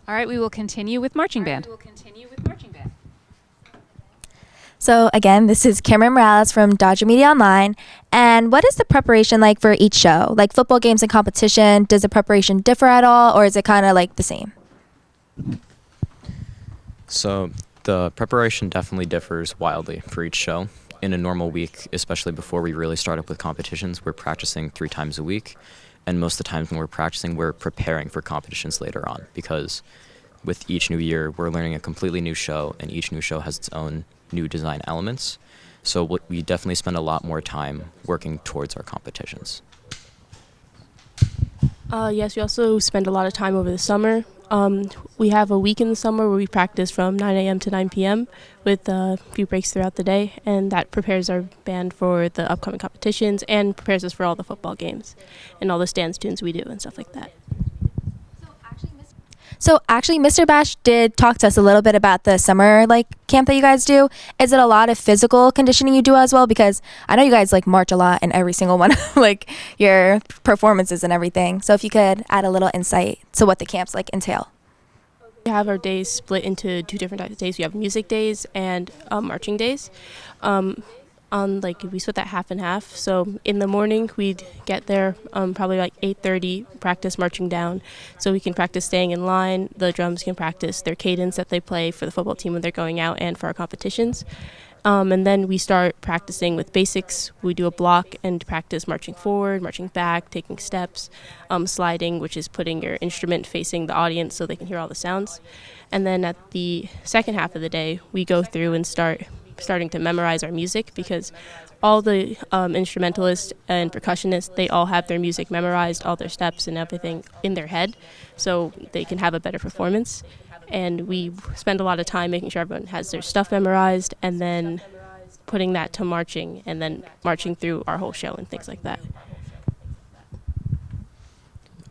All right, we will continue with marching band. So again, this is Cameron Morales from Dodger Media Online. And what is the preparation like for each show? Like football games and competition, does the preparation differ at all, or is it kind of like the same? So the preparation definitely differs wildly for each show. In a normal week, especially before we really start up with competitions, we're practicing 3 times a week. And most of the times when we're practicing, we're preparing for competitions later on, because with each new year, we're learning a completely new show, and each new show has its own new design elements. So we definitely spend a lot more time working towards our competitions. Yes, we also spend a lot of time over the summer. We have a week in the summer where we practice from 9 a.m. to 9 p.m. with a few breaks throughout the day, and that prepares our band for the upcoming competitions and prepares us for all the football games and all the stance tunes we do and stuff like that. So actually, Mr. Bash did talk to us a little bit about the summer camp that you guys do. Is it a lot of physical conditioning you do as well? Because I know you guys march a lot in every single one of your performances and everything. So if you could add a little insight to what the camps entail. We have our days split into 2 different types of days. We have music days and marching days. We split that half and half. So in the morning we'd get there probably 8:30, practice marching down, so we can practice staying in line. The drums can practice their cadence that they play for the football team when they're going out and for our competitions. And then we start practicing with basics. We do a block and practice marching forward, marching back, taking steps, sliding, which is putting your instrument facing the audience so they can hear all the sounds. And then at the second half of the day, we go through and starting to memorize our music, because all the instrumentalists and percussionists, they all have their music memorized, all their steps and everything in their head, so they can have a better performance. And we spend a lot of time making sure everyone has their stuff memorized, and then putting that to marching, and then marching through our whole show and things like that.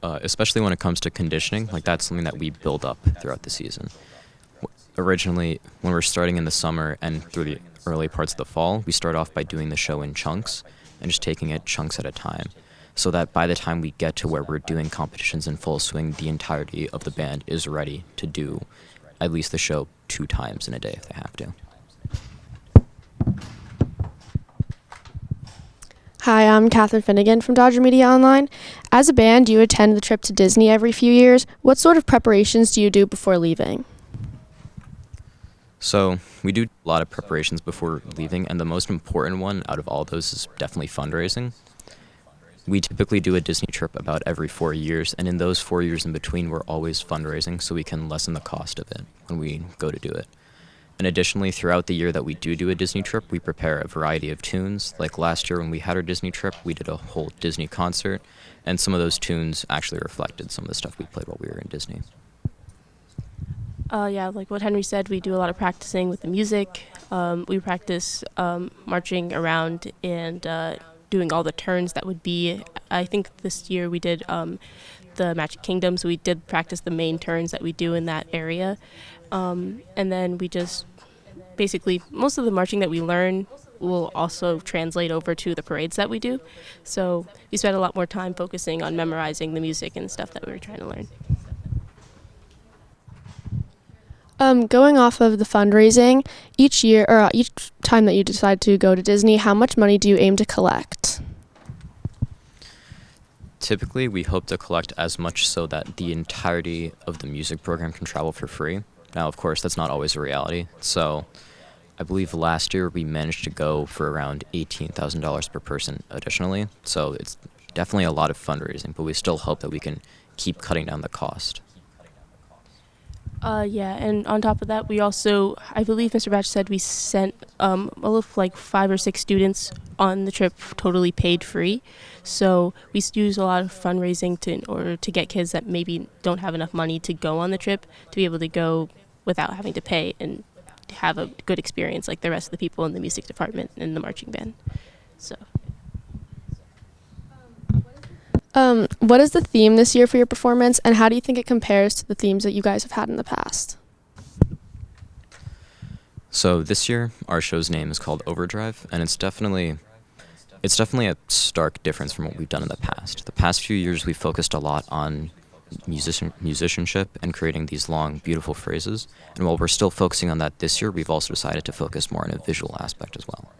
Especially when it comes to conditioning, that's something that we build up throughout the season. Originally, when we're starting in the summer and through the early parts of the fall, we start off by doing the show in chunks and just taking it chunks at a time, so that by the time we get to where we're doing competitions in full swing, the entirety of the band is ready to do at least the show 2 times in a day if they have to. Hi, I'm Catherine Finnegan from Dodger Media Online. As a band, you attend the trip to Disney every few years. What sort of preparations do you do before leaving? So we do a lot of preparations before leaving, and the most important one out of all those is definitely fundraising. We typically do a Disney trip about every 4 years, and in those 4 years in between, we're always fundraising so we can lessen the cost of it when we go to do it. And additionally, throughout the year that we do a Disney trip, we prepare a variety of tunes. Like last year when we had our Disney trip, we did a whole Disney concert, and some of those tunes actually reflected some of the stuff we played while we were in Disney. Like what Henry said, we do a lot of practicing with the music. We practice marching around and doing all the turns that would be. I think this year we did the Magic Kingdom, so we did practice the main turns that we do in that area. And then we just basically, most of the marching that we learn will also translate over to the parades that we do. So we spent a lot more time focusing on memorizing the music and stuff that we were trying to learn. Going off of the fundraising, each year or each time that you decide to go to Disney, how much money do you aim to collect? Typically, we hope to collect as much so that the entirety of the music program can travel for free. Now, of course, that's not always a reality. So I believe last year we managed to go for around $18,000 per person additionally. So it's definitely a lot of fundraising, but we still hope that we can keep cutting down the cost. And on top of that, we also, I believe Mr. Batch said we sent 5 or 6 students on the trip totally paid free. So we use a lot of fundraising in order to get kids that maybe don't have enough money to go on the trip to be able to go without having to pay and have a good experience like the rest of the people in the music department and the marching band. So. What is the theme this year for your performance, and how do you think it compares to the themes that you guys have had in the past? So this year, our show's name is called Overdrive, and it's definitely a stark difference from what we've done in the past. The past few years, we've focused a lot on musicianship and creating these long, beautiful phrases. And while we're still focusing on that this year, we've also decided to focus more on a visual aspect as well.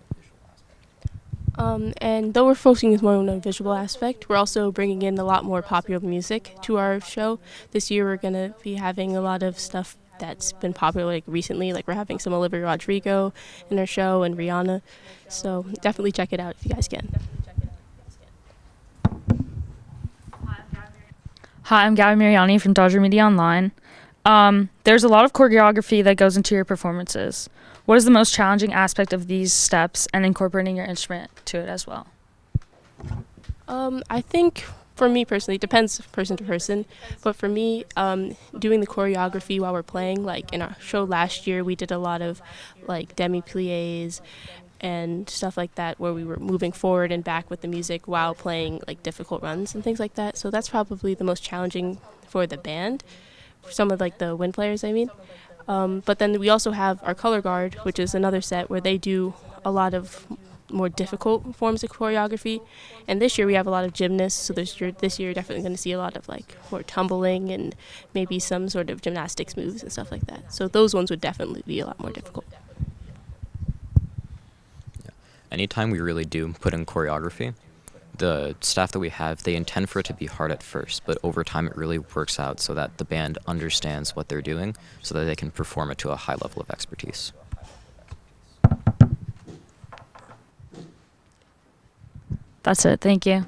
And though we're focusing more on a visual aspect, we're also bringing in a lot more popular music to our show. This year we're going to be having a lot of stuff that's been popular like recently. Like we're having some Olivia Rodrigo in our show and Rihanna. So definitely check it out if you guys can. Hi, I'm Gabby Mariani from Dodger Media Online. There's a lot of choreography that goes into your performances. What is the most challenging aspect of these steps and incorporating your instrument to it as well? I think for me personally, it depends person to person, but for me, doing the choreography while we're playing, like in our show last year, we did a lot of like demi-pliés and stuff like that where we were moving forward and back with the music while playing like difficult runs and things like that. So that's probably the most challenging for the band, for some of like the wind players, I mean. But then we also have our color guard, which is another set where they do a lot of more difficult forms of choreography. And this year we have a lot of gymnasts, so this year you're definitely going to see a lot of like more tumbling and maybe some sort of gymnastics moves and stuff like that. So those ones would definitely be a lot more difficult. Anytime we really do put in choreography, the staff that we have, they intend for it to be hard at first, but over time it really works out so that the band understands what they're doing so that they can perform it to a high level of expertise. That's it. Thank you.